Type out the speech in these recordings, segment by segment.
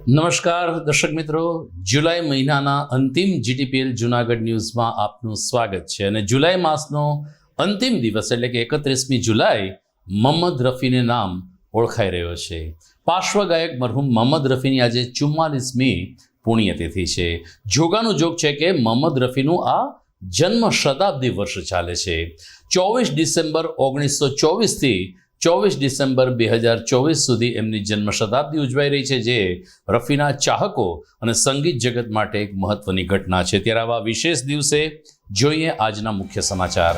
નમસ્કાર દર્શક મિત્રો, જુલાઈ મહિનાના અંતિમ જીટીપીએલ જુનાગઢ ન્યૂઝમાં આપનું સ્વાગત છે. અને જુલાઈ માસનો અંતિમ દિવસ એટલે કે 31મી જુલાઈ મોહમ્મદ રફીને નામ ઓળખાઈ રહ્યો છે. પાર્શ્વગાયક મરહુમ મોહમ્મદ રફીની આજે 44મી પુણ્યતિથિ છે. જોગાનું જોગ છે કે મોહમ્મદ રફીનું આ જન્મ શતાબ્દી વર્ષ ચાલે છે. 24 ડિસેમ્બર 1924 થી 24 ડિસેમ્બર 2024 સુધી એમની જન્મ શતાબ્દી ઉજવાઈ રહી છે, જે રફીના ચાહકો અને સંગીત જગત માટે એક મહત્વની ઘટના છે. ત્યારે આવા વિશેષ દિવસે જોઈએ આજના મુખ્ય સમાચાર.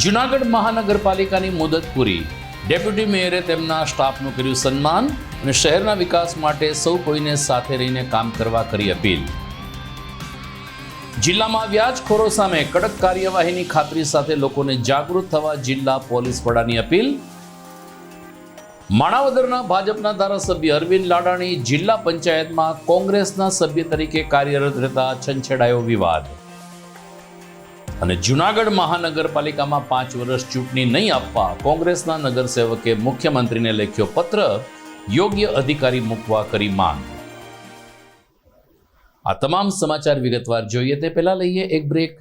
જૂનાગઢ મહાનગરપાલિકાની મુદત પૂરી, ડેપ્યુટી મેયરે તેમના સ્ટાફનું કર્યું સન્માન અને શહેરના વિકાસ માટે સૌ કોઈને સાથે રહીને કામ કરવા કરી અપીલ. જિલ્લામાં વ્યાજખોરો સામે કડક કાર્યવાહીની ખાતરી સાથે લોકોને જાગૃત થવા જિલ્લા પોલીસ વડાની અપીલ. માણાવદરના ભાજપના ધારાસભ્ય અરવિંદ લાડાણી જિલ્લા પંચાયતમાં કોંગ્રેસના સભ્ય તરીકે કાર્યરત રહેતા છંછેડાયો વિવાદ. અને જૂનાગઢ મહાનગરપાલિકામાં 5 વર્ષ ચૂંટણી નહીં આપવા કોંગ્રેસના નગરસેવકે મુખ્યમંત્રીને લખ્યો પત્ર, યોગ્ય અધિકારી મૂકવા કરી માંગ. આ તમામ સમાચાર વિગતવાર જોઈએ તે પહેલા લઈએ એક બ્રેક.